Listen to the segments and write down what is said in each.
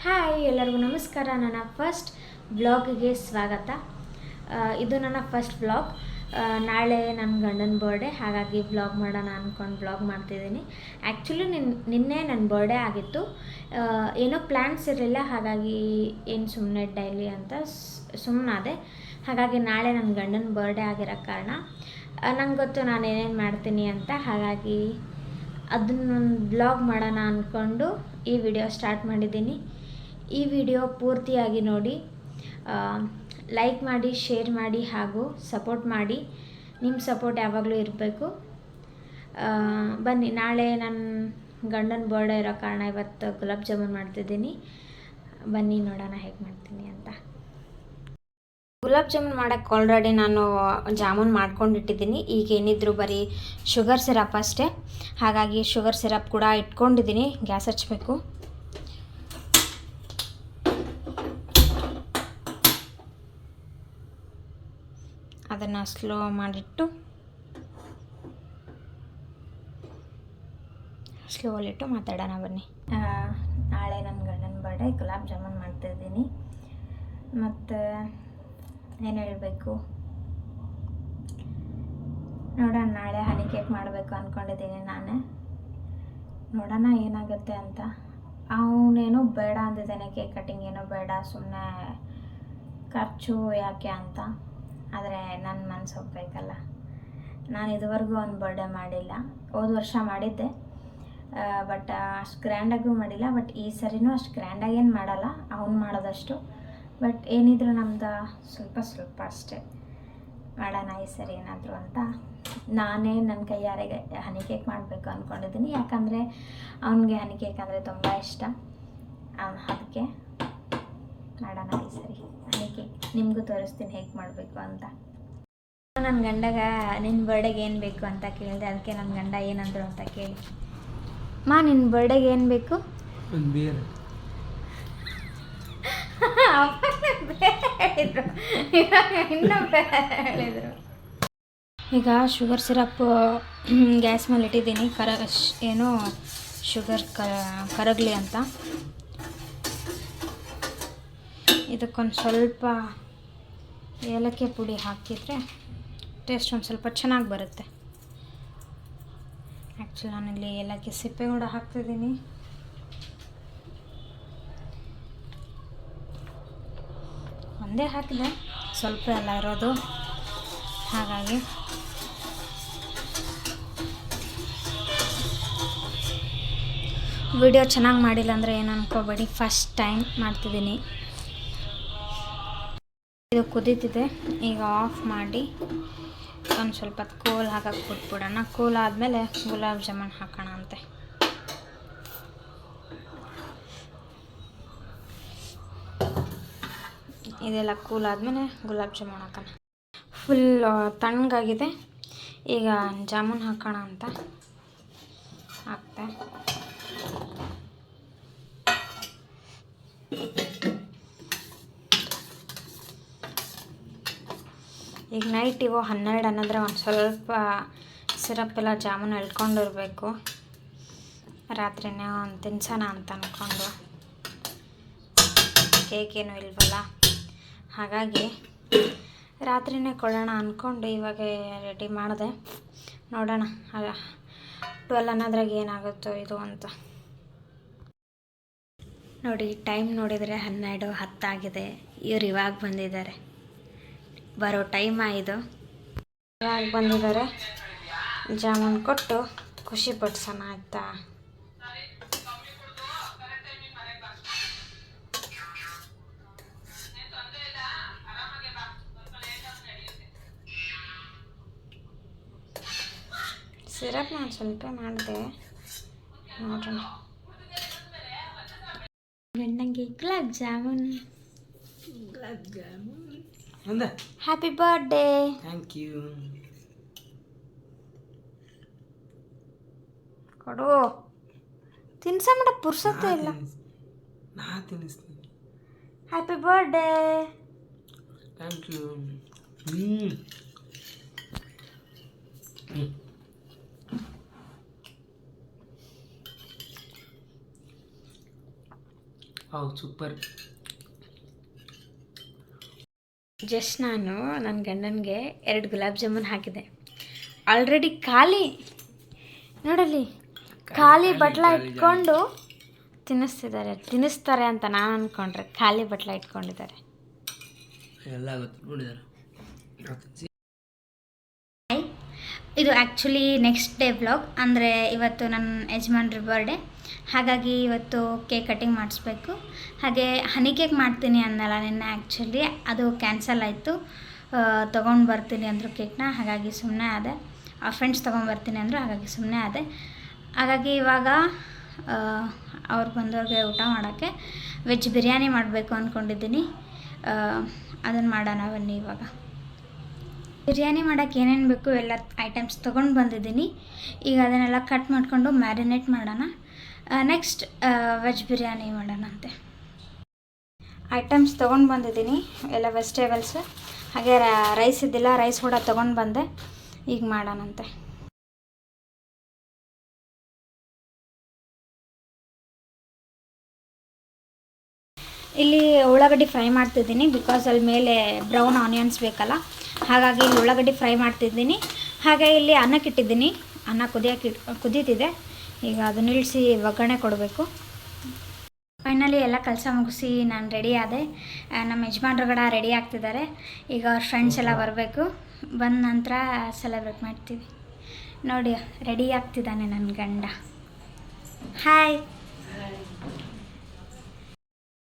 Hi ಎಲ್ಲರಿಗೂ ನಮಸ್ಕಾರ. ನನ್ನ ಫಸ್ಟ್ ವ್ಲಾಗಿಗೆ ಸ್ವಾಗತ. ಇದು ನನ್ನ ಫಸ್ಟ್ ವ್ಲಾಗ್. ನಾಳೆ ನನ್ನ ಗಂಡನ ಬರ್ಡೇ, ಹಾಗಾಗಿ ವ್ಲಾಗ್ ಮಾಡೋಣ ಅಂದ್ಕೊಂಡು ವ್ಲಾಗ್ ಮಾಡ್ತಿದ್ದೀನಿ. ಆ್ಯಕ್ಚುಲಿ ನಿನ್ನೆ ನನ್ನ ಬರ್ಡೇ ಆಗಿತ್ತು. ಏನೋ ಪ್ಲ್ಯಾನ್ಸ್ ಇರಲಿಲ್ಲ, ಹಾಗಾಗಿ ಏನು ಸುಮ್ಮನೆ ಡೈಲಿ ಅಂತ ಸುಮ್ಮನಾದೆ. ಹಾಗಾಗಿ ನಾಳೆ ನನ್ನ ಗಂಡನ ಬರ್ಡೇ ಆಗಿರೋ ಕಾರಣ ನಂಗೆ ಗೊತ್ತು ನಾನು ಏನೇನು ಮಾಡ್ತೀನಿ ಅಂತ, ಹಾಗಾಗಿ ಅದನ್ನೊಂದು ಬ್ಲಾಗ್ ಮಾಡೋಣ ಅಂದ್ಕೊಂಡು ಈ ವಿಡಿಯೋ ಸ್ಟಾರ್ಟ್ ಮಾಡಿದ್ದೀನಿ. ಈ ವಿಡಿಯೋ ಪೂರ್ತಿಯಾಗಿ ನೋಡಿ, ಲೈಕ್ ಮಾಡಿ, ಶೇರ್ ಮಾಡಿ ಹಾಗೂ ಸಪೋರ್ಟ್ ಮಾಡಿ. ನಿಮ್ಮ ಸಪೋರ್ಟ್ ಯಾವಾಗಲೂ ಇರಬೇಕು. ಬನ್ನಿ, ನಾಳೆ ನನ್ನ ಗಂಡನ ಬರ್ಡೇ ಇರೋ ಕಾರಣ ಇವತ್ತು ಗುಲಾಬ್ ಜಾಮೂನ್ ಮಾಡ್ತಿದ್ದೀನಿ. ಬನ್ನಿ ನೋಡೋಣ ಹೇಗೆ ಮಾಡ್ತೀನಿ ಅಂತ. ಗುಲಾಬ್ ಜಾಮೂನ್ ಮಾಡೋಕ್ಕೆ ಆಲ್ರೆಡಿ ನಾನು ಜಾಮೂನ್ ಮಾಡ್ಕೊಂಡಿಟ್ಟಿದ್ದೀನಿ. ಈಗ ಏನಿದ್ರು ಬರೀ ಶುಗರ್ ಸಿರಪ್ ಅಷ್ಟೇ, ಹಾಗಾಗಿ ಶುಗರ್ ಸಿರಪ್ ಕೂಡ ಇಟ್ಕೊಂಡಿದ್ದೀನಿ. ಗ್ಯಾಸ್ ಹಚ್ಚಬೇಕು. ಅದನ್ನು ಸ್ಲೋ ಮಾಡಿಟ್ಟು ಸ್ಲೋಲಿಟ್ಟು ಮಾತಾಡೋಣ ಬನ್ನಿ. ನಾಳೆ ನನ್ನ ಗಂಡನ ಬರ್ಡೇ, ಗುಲಾಬ್ ಜಾಮೂನ್ ಮಾಡ್ತಾಯಿದ್ದೀನಿ. ಮತ್ತು ಏನು ಹೇಳಬೇಕು, ನೋಡೋಣ. ನಾಳೆ ಹನಿ ಕೇಕ್ ಮಾಡಬೇಕು ಅಂದ್ಕೊಂಡಿದ್ದೀನಿ ನಾನೇ. ನೋಡೋಣ ಏನಾಗುತ್ತೆ ಅಂತ. ಅವನೇನೋ ಬೇಡ ಅಂದಿದ್ದಾನೆ, ಕೇಕ್ ಕಟ್ಟಿಂಗ್ ಏನೋ ಬೇಡ, ಸುಮ್ಮನೆ ಖರ್ಚು ಯಾಕೆ ಅಂತ. ಆದರೆ ನನ್ನ ಮನಸ್ಸು ಹೋಗ್ಬೇಕಲ್ಲ. ನಾನು ಇದುವರೆಗೂ ಅವ್ನ ಬರ್ಡೇ ಮಾಡಿಲ್ಲ. ಹೋದ ವರ್ಷ ಮಾಡಿದ್ದೆ, ಬಟ್ ಅಷ್ಟು ಗ್ರ್ಯಾಂಡಾಗೂ ಮಾಡಿಲ್ಲ. ಬಟ್ ಈ ಸರಿನೂ ಅಷ್ಟು ಗ್ರ್ಯಾಂಡಾಗೇನು ಮಾಡಲ್ಲ, ಅವ್ನು ಮಾಡೋದಷ್ಟು. ಬಟ್ ಏನಿದ್ರು ನಮ್ದು ಸ್ವಲ್ಪ ಸ್ವಲ್ಪ ಅಷ್ಟೇ. ಮಾಡೋಣ ಈ ಸರಿ ಏನಾದರೂ ಅಂತ ನಾನೇ ನನ್ನ ಕೈಯಾರೆ ಹನಿ ಕೇಕ್ ಮಾಡಬೇಕು ಅಂದ್ಕೊಂಡಿದ್ದೀನಿ. ಯಾಕಂದರೆ ಅವನಿಗೆ ಹನಿ ಕೇಕ್ ಅಂದರೆ ತುಂಬ ಇಷ್ಟ. ಅದಕ್ಕೆ ಮಾಡೋಣ ಈ ಸರಿ ಹನಿ ಕೇಕ್. ನಿಮಗೂ ತೋರಿಸ್ತೀನಿ ಹೇಗೆ ಮಾಡಬೇಕು ಅಂತ. ನನ್ನ ಗಂಡಗ ನಿನ್ನ ಬರ್ಡೇಗೆ ಏನು ಬೇಕು ಅಂತ ಕೇಳಿದೆ. ಅದಕ್ಕೆ ನನ್ನ ಗಂಡ ಏನಂದ್ರು ಅಂತ ಕೇಳಿ. ನಿನ್ನ ಬರ್ಡೇಗೆ ಏನು ಬೇಕು? ಹೇಳಿದರು. ಈಗ ಶುಗರ್ ಸಿರಪ್ ಗ್ಯಾಸ್ ಮೇಲೆ ಇಟ್ಟಿದ್ದೀನಿ. ಏನೋ ಶುಗರ್ ಕರಗಲಿ ಅಂತ. ಇದಕ್ಕೊಂದು ಸ್ವಲ್ಪ ಏಲಕ್ಕಿ ಪುಡಿ ಹಾಕಿದರೆ ಟೇಸ್ಟ್ ಒಂದು ಸ್ವಲ್ಪ ಚೆನ್ನಾಗಿ ಬರುತ್ತೆ. ಆ್ಯಕ್ಚುಲಿ ನಾನಿಲ್ಲಿ ಏಲಕ್ಕಿ ಸಿಪ್ಪೆ ಕೂಡ ಹಾಕ್ತಿದ್ದೀನಿ. ಒಂದೇ ಹಾಕಿದೆ, ಸ್ವಲ್ಪ ಎಲ್ಲ ಇರೋದು, ಹಾಗಾಗಿ ವಿಡಿಯೋ ಚೆನ್ನಾಗಿ ಮಾಡಿಲ್ಲ ಅಂದರೆ ಏನು ಅನ್ಕೋಬೇಡಿ. ಫಸ್ಟ್ ಟೈಮ್ ಮಾಡ್ತಿದ್ದೀನಿ. ಇದು ಕುದೀತಿದೆ. ಈಗ ಆಫ್ ಮಾಡಿ ಒಂದು ಸ್ವಲ್ಪ ಕೂಲ್ ಹಾಕಕ್ಕೆ ಬಿಟ್ಬಿಡೋಣ. ಕೂಲ್ ಆದಮೇಲೆ ಗುಲಾಬ್ ಜಾಮೂನ್ ಹಾಕೋಣ ಅಂತೆ. ಇದೆಲ್ಲ ಕೂಲ್ ಆದಮೇಲೆ ಗುಲಾಬ್ ಜಾಮೂನ್ ಹಾಕೋಣ. ಫುಲ್ ತಣ್ಣಗಾಗಿದೆ. ಈಗ ಜಾಮೂನ್ ಹಾಕೋಣ ಅಂತ ಹಾಕ್ತೆ. ಈಗ ನೈಟ್ ಇವು 12 ಅನ್ನೋದ್ರೆ ಒಂದು ಸ್ವಲ್ಪ ಸಿರಪ್ ಎಲ್ಲ ಜಾಮೂನ್ ಎಳ್ಕೊಂಡಿರಬೇಕು. ರಾತ್ರಿನೇ ಒಂದು ತಿನ್ಸೋಣ ಅಂತ ಅಂದ್ಕೊಂಡು, ಕೇಕ್ ಏನೂ ಇಲ್ವಲ್ಲ, ಹಾಗಾಗಿ ರಾತ್ರಿನೇ ಕೊಡೋಣ ಅಂದ್ಕೊಂಡು ಇವಾಗ ರೆಡಿ ಮಾಡಿದೆ. ನೋಡೋಣ 12 ಅನ್ನೋದ್ರಾಗ ಏನಾಗುತ್ತೋ ಇದು ಅಂತ. ನೋಡಿ, ಟೈಮ್ ನೋಡಿದರೆ 12:10 ಆಗಿದೆ. ಇವ್ರು ಇವಾಗ ಬಂದಿದ್ದಾರೆ. ಬರೋ ಟೈಮ್ ಆಯಿತು. ಇವಾಗ ಬಂದಿದ್ದಾರೆ. ಜಾಮೂನ್ ಕೊಟ್ಟು ಖುಷಿ ಪಡಿಸೋಣ ಆಯ್ತಾ. ಸಿರಪ್ ನಾನು ಸ್ವಲ್ಪ ಮಾಡಿದೆ, ನೋಡೋಣ. ಗಂಡಂಗೆ gulab jamun. Happy birthday. Thank you. ಕೊಡು. ತಿನ್ಸ ಮಾಡ ಪುರ್ಸತ್ತೆ ಇಲ್ಲ. ನಾ ತಿನ್ನಿಸ್ತೀನಿ. Happy birthday. Thank you. Wow super. Just ನಾನು ನನ್ನ ಗಂಡನಿಗೆ 2 ಗುಲಾಬ್ ಜಾಮೂನ್ ಹಾಕಿದೆ. ಆಲ್ರೆಡಿ ಖಾಲಿ ನೋಡಲ್ಲಿ, ಖಾಲಿ ಬಟ್ಲ ಇಟ್ಕೊಂಡು ತಿನ್ನಿಸ್ತಾರೆ ಅಂತ ನಾನು ಅಂದ್ಕೊಂಡ್ರೆ ಖಾಲಿ ಬಟ್ಲ ಇಟ್ಕೊಂಡಿದ್ದಾರೆ. ಎಲ್ಲ ಗೊತ್ತು ನೋಡಿದಾರೆ. ಇದು ಆ್ಯಕ್ಚುಲಿ ನೆಕ್ಸ್ಟ್ ಡೇ ವ್ಲಾಗ್. ಅಂದರೆ ಇವತ್ತು ನನ್ನ ಯಜಮಾನ್ರ ಬರ್ಡೇ, ಹಾಗಾಗಿ ಇವತ್ತು ಕೇಕ್ ಕಟಿಂಗ್ ಮಾಡಿಸ್ಬೇಕು. ಹಾಗೆ ಹನಿ ಕೇಕ್ ಮಾಡ್ತೀನಿ ಅನ್ನಲ್ಲ ನಿನ್ನೆ, ಆ್ಯಕ್ಚುಲಿ ಅದು ಕ್ಯಾನ್ಸಲ್ ಆಯಿತು. ತೊಗೊಂಡು ಬರ್ತೀನಿ ಅಂದರು ಕೇಕ್ನ, ಹಾಗಾಗಿ ಸುಮ್ಮನೆ ಆದೆ. ಆ ಫ್ರೆಂಡ್ಸ್ ತೊಗೊಂಬರ್ತೀನಿ ಅಂದರು, ಹಾಗಾಗಿ ಸುಮ್ಮನೆ ಆದೆ. ಹಾಗಾಗಿ ಇವಾಗ ಅವ್ರು ಬಂದವ್ರಿಗೆ ಊಟ ಮಾಡೋಕ್ಕೆ ವೆಜ್ ಬಿರಿಯಾನಿ ಮಾಡಬೇಕು ಅಂದ್ಕೊಂಡಿದ್ದೀನಿ. ಅದನ್ನು ಮಾಡೋಣ ಬನ್ನಿ. ಇವಾಗ ಬಿರಿಯಾನಿ ಮಾಡೋಕ್ಕೆ ಏನೇನು ಬೇಕು ಎಲ್ಲ ಐಟಮ್ಸ್ ತೊಗೊಂಡು ಬಂದಿದ್ದೀನಿ. ಈಗ ಅದನ್ನೆಲ್ಲ ಕಟ್ ಮಾಡಿಕೊಂಡು ಮ್ಯಾರಿನೇಟ್ ಮಾಡೋಣ. ನೆಕ್ಸ್ಟ್ ವೆಜ್ ಬಿರಿಯಾನಿ ಮಾಡೋಣಂತೆ. ಐಟಮ್ಸ್ ತೊಗೊಂಡು ಬಂದಿದ್ದೀನಿ, ಎಲ್ಲ ವೆಜಿಟೇಬಲ್ಸ್. ಹಾಗೆ ರೈಸ್ ಇದ್ದಿಲ್ಲ, ರೈಸ್ ಕೂಡ ತೊಗೊಂಡು ಬಂದೆ. ಈಗ ಮಾಡೋಣಂತೆ. ಇಲ್ಲಿ ಉಳ್ಳಾಗಡ್ಡಿ ಫ್ರೈ ಮಾಡ್ತಿದ್ದೀನಿ, ಬಿಕಾಸ್ ಅಲ್ಲಿ ಮೇಲೆ ಬ್ರೌನ್ ಆನಿಯನ್ಸ್ ಬೇಕಲ್ಲ, ಹಾಗಾಗಿ ಇಲ್ಲಿ ಉಳ್ಳಾಗಡ್ಡಿ ಫ್ರೈ ಮಾಡ್ತಿದ್ದೀನಿ. ಹಾಗೆ ಇಲ್ಲಿ ಅನ್ನಕ್ಕೆ ಇಟ್ಟಿದ್ದೀನಿ, ಅನ್ನ ಕುದೀತಿದೆ. ಈಗ ಅದನ್ನ ಇಳಿಸಿ ಒಗ್ಗರಣೆ ಕೊಡಬೇಕು. ಫೈನಲಿ ಎಲ್ಲ ಕೆಲಸ ಮುಗಿಸಿ ನಾನು ರೆಡಿ ಆದೆ. ನಮ್ಮ ಯಜಮಾನ್ರು ಕೂಡ ರೆಡಿ ಆಗ್ತಿದ್ದಾರೆ. ಈಗ ಅವ್ರ ಫ್ರೆಂಡ್ಸ್ ಎಲ್ಲ ಬರಬೇಕು, ಬಂದ ನಂತರ ಸೆಲೆಬ್ರೇಟ್ ಮಾಡ್ತೀವಿ. ನೋಡಿ ರೆಡಿ ಆಗ್ತಿದ್ದಾನೆ ನನ್ನ ಗಂಡ. ಹಾಯ್.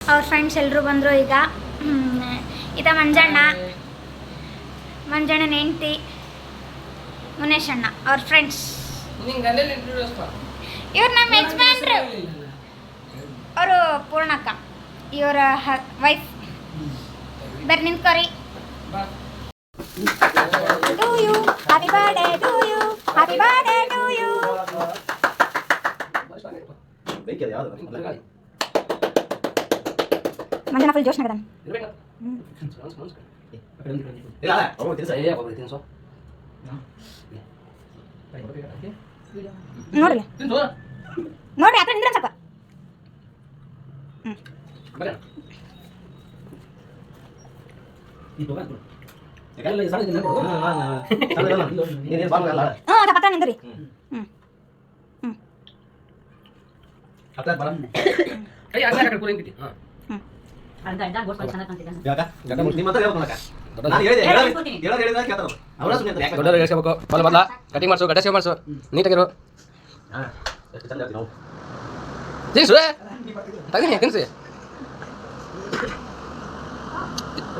ಅವ್ರ ಫ್ರೆಂಡ್ಸ್ ಎಲ್ಲರೂ ಬಂದರು. ಈಗ ಮಂಜಣ್ಣನ ಹೆಂಡ್ತಿ ಮುನೇಶಣ್ಣ, ಅವ್ರ ಫ್ರೆಂಡ್ಸ್. ಇವ್ರು ನಮ್ಮ ಯಜಮಾನ್ರು, ಅವರು ಪೂರ್ಣಕ್ಕ, ಇವರ ವೈಫ್. ಬರ್ರಿ ನಿಂತ್ಕೋರಿ. To you, happy birthday to you, happy birthday to you. ಮಂಜಣ್ಣ ಫುಲ್ ಜೋಶ್ ನಗದಾನ. ನೋಡ್ರಿ ನೋಡ್ರಿ ಆ ಕಡೆ ನಿಂದ್ರ ಸ್ವಲ್ಪ. ಪಕ್ಕ ನಿಂದ್ರಿ. ಕಟಿಂಗ್ ಮಾಡಿಸು, ಗಡ್ಡೆ ಸೇವ್ ಮಾಡಿಸು, ನೀಟಾಗಿರು. ತಿನ್ಸು ತಗನಿ, ತಿನ್ಸಿ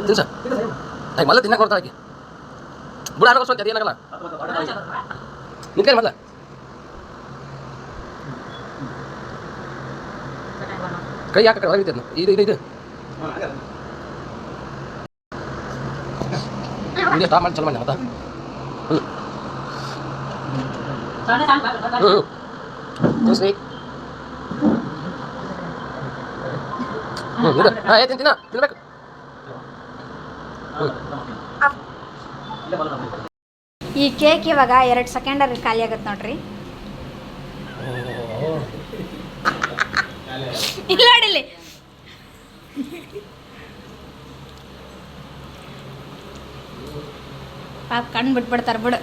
ತಿನ್ಸ. ಮಲ್ಲ ತಿನ್ನಕ್ಕೆ ಕೊಡ್ತಾ ಆಕಿ ಬುಡ ಅನ್ಕೋಸ್ ಅಂತ ಏನಾಗಲ್ಲ. ನಿಂತ್ಕೈ ಮಲ್ಲ ಕೈ ಯಾಕೆ ಹೊರಗಿದ್ದೆ ಇದು ಇದು ಇದು ವಿಡಿಯೋ ಸ್ಟಾಪ್ ಮಾಡಿ ಚಲೋ ಮಾಡಿ ಮತ್ತೆ. ತಿನ್ಸಿ. ತಿನ್ನ ತಿನ್ಬೇಕು. ಈ ಕೇಕ್ ಇವಾಗ 2 ಸೆಕೆಂಡಲ್ಲಿ ಖಾಲಿ ಆಗತ್ತೆ ನೋಡ್ರಿ. ಇಲ್ಲ ನೋಡಿಲ್ಲಿ, ಪಾಪ ಕಣ್ಣು ಬಿಟ್ಬಿಡ್ತಾರೆ ಬಿಡು.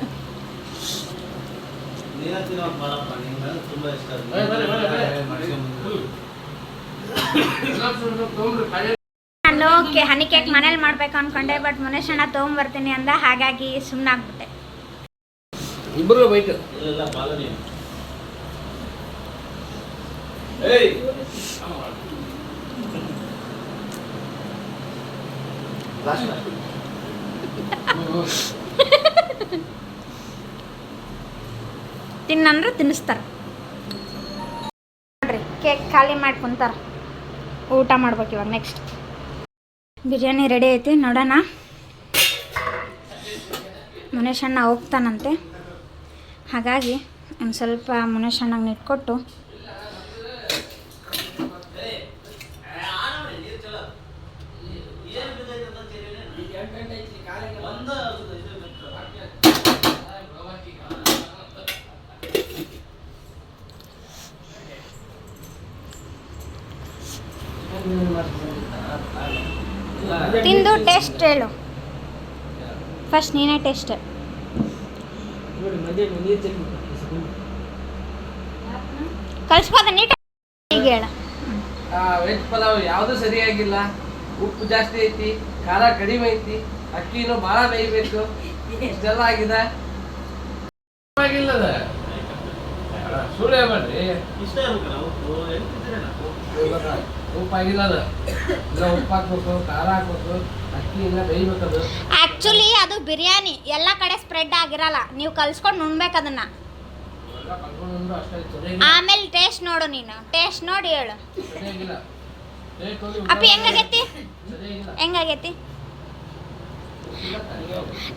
ನಾನು ಹನಿ ಕೇಕ್ ಮನೇಲಿ ಮಾಡ್ಬೇಕು ಅನ್ಕೊಂಡೆ, ಬಟ್ ಮುನೇಶಣ್ಣ ತೊಗೊಂಬರ್ತೀನಿ ಅಂದ, ಹಾಗಾಗಿ ಸುಮ್ಮನಾಗ್ಬಿಟ್ಟೆ. ಇಬ್ಬರು ಬೈಕ್ ತಿನ್ನಂದ್ರೆ ತಿನ್ನಿಸ್ತಾರ ನೋಡ್ರಿ. ಕೇಕ್ ಖಾಲಿ ಮಾಡಿ ಕುಂತಾರ, ಊಟ ಮಾಡ್ಬೇಕು ಇವಾಗ. ನೆಕ್ಸ್ಟ್ ಬಿರಿಯಾನಿ ರೆಡಿ ಐತಿ, ನೋಡೋಣ. ಮುನೇಶಣ್ಣ ಹೋಗ್ತಾನಂತೆ, ಹಾಗಾಗಿ ಒಂದು ಸ್ವಲ್ಪ ಮುನೇಶಣ್ಣಗೆ ಇಟ್ಕೊಟ್ಟು ತಿಂದು ಟೇಸ್ಟ್ ಹೇಳು ಫಸ್ಟ್ ನೀನೇ ಟೇಸ್ಟ್ ಕಳ್ಸ್ಬೋದ ನೀಟ್ ಈಗ ಹೇಳ ವೆಜ್ ಪಲಾವ್ ಯಾವುದು ಸರಿಯಾಗಿಲ್ಲ. ಉಪ್ಪು ಜಾಸ್ತಿ ಐತಿ, ಖಾರ ಕಡಿಮೆ ಐತಿ, ಅಕ್ಕಿನೂ ಭಾಳ ಬೇಯಬೇಕು. ಇಷ್ಟೆಲ್ಲ ಆಗಿದೆ. ಆಗಿಲ್ಲದ ಸುಳ್ಳು ಹೇಳ್ಬೇಡ್ರಿ. ಉಪ್ಪು ಆಗಿಲ್ಲ ಅದು. ಇಲ್ಲ ಉಪ್ಪು ಹಾಕ್ಬೇಕು, ಖಾರ ಹಾಕ್ಬೇಕು, ಅಕ್ಕಿ ಇಲ್ಲ ಬೇಯ್ಬೇಕದು. ಆ್ಯಕ್ಚುಲಿ ಅದು ಬಿರಿಯಾನಿ ಎಲ್ಲ ಕಡೆ ಸ್ಪ್ರೆಡ್ ಆಗಿರಲ್ಲ, ನೀವು ಕಲ್ಸ್ಕೊಂಡು ಉಣ್ಬೇಕು ಅದನ್ನ. ಆಮೇಲೆ ಟೇಸ್ಟ್ ನೋಡು, ನೀನು ಟೇಸ್ಟ್ ನೋಡಿ ಹೇಳು. ಅಪ್ಪಿ ಹೆಂಗಾಗೈತಿ ಹೆಂಗಾಗೈತಿ?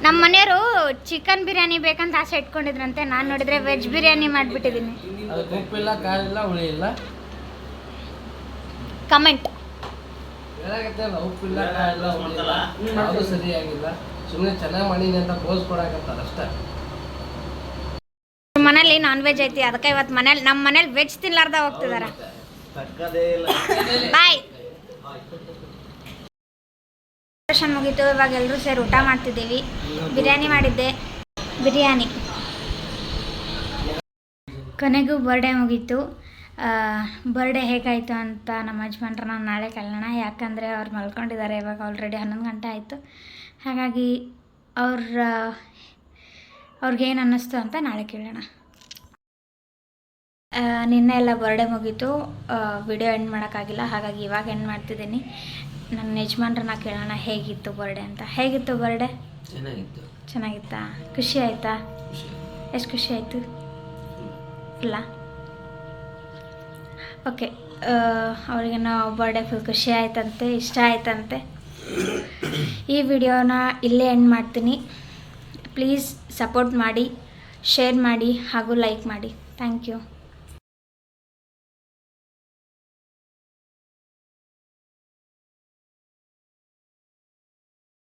ನಮ್ಮ ಮನೆಯವರು ಚಿಕನ್ ಬಿರಿಯಾನಿ ಬೇಕಂತ ಆಸೆ ಇಟ್ಕೊಂಡಿದ್ರಂತೆ. ನಾನು ನೋಡಿದ್ರೆ ವೆಜ್ ಬಿರಿಯಾನಿ ಮಾಡಿಬಿಟ್ಟಿದ್ದೀನಿ. ಉಪ್ಪಿಲ್ಲ, ಖಾರ ಇಲ್ಲ, ಹುಳಿ ಇಲ್ಲ. ಕಮೆಂಟ್ ಹೇಳಾಗತ್ತಲ್ಲ, ಉಪ್ಪಿಲ್ಲ, ಖಾರ ಇಲ್ಲ, ಹುಳಿ ಇಲ್ಲ, ಯಾವುದು ಸರಿಯಾಗಿಲ್ಲ. ಸುಮ್ಮನೆ ಚೆನ್ನಾಗಿ ಮಾಡೀನಿ ಅಂತ ಪೋಸ್ ಕೊಡಾಕತ್ತಾರ ಅಷ್ಟೇ. ಮನೇಲಿ ನಾನ್ ವೆಜ್ ಐತಿ, ಅದಕ್ಕೆ ಇವತ್ತು ನಮ್ಮ ಮನೇಲಿ ವೆಜ್ ತಿನ್ಲಾರ್ದ ಹೋಗ್ತಿದಾರ. ಬಾಯ್. ಮುಗೀತು, ಇವಾಗ ಎಲ್ಲರೂ ಸೇರಿ ಊಟ ಮಾಡ್ತಿದ್ದೀವಿ. ಬಿರಿಯಾನಿ ಮಾಡಿದ್ದೆ, ಬಿರಿಯಾನಿ. ಕೊನೆಗೂ ಬರ್ಡೇ ಮುಗೀತು. ಬರ್ಡೇ ಹೇಗಾಯಿತು ಅಂತ ನಮ್ಮ ಯಜಮಾನ್ರನ್ನ ನಾಳೆ ಕೇಳೋಣ. ಯಾಕಂದರೆ ಅವ್ರು ಮಲ್ಕೊಂಡಿದ್ದಾರೆ, ಇವಾಗ ಆಲ್ರೆಡಿ 11 ಗಂಟೆ ಆಯಿತು. ಹಾಗಾಗಿ ಅವ್ರಿಗೇನು ಅನ್ನಿಸ್ತು ಅಂತ ನಾಳೆ ಕೇಳೋಣ. ನಿನ್ನೆ ಎಲ್ಲ ಬರ್ಡೇ ಮುಗೀತು, ವಿಡಿಯೋ ಎಂಡ್ ಮಾಡೋಕ್ಕಾಗಿಲ್ಲ. ಹಾಗಾಗಿ ಇವಾಗ ಎಂಡ್ ಮಾಡ್ತಿದ್ದೀನಿ. ನನ್ನ ಯಜಮಾನ್ರನ್ನ ಕೇಳೋಣ ಹೇಗಿತ್ತು ಬರ್ಡೇ ಅಂತ. ಹೇಗಿತ್ತು ಬರ್ಡೇ? ಚೆನ್ನಾಗಿತ್ತಾ? ಖುಷಿ ಆಯಿತಾ? ಎಷ್ಟು ಖುಷಿ ಆಯಿತು? ಇಲ್ಲ? ಓಕೆ. ಅವ್ರಿಗೆ ನಾವು ಬರ್ಡೇ ಫುಲ್ ಖುಷಿ ಆಯ್ತಂತೆ, ಇಷ್ಟ ಆಯ್ತಂತೆ. ಈ ವಿಡಿಯೋನ ಇಲ್ಲೇ ಎಂಡ್ ಮಾಡ್ತೀನಿ. ಪ್ಲೀಸ್ ಸಪೋರ್ಟ್ ಮಾಡಿ, ಶೇರ್ ಮಾಡಿ ಹಾಗೂ ಲೈಕ್ ಮಾಡಿ. Thank you.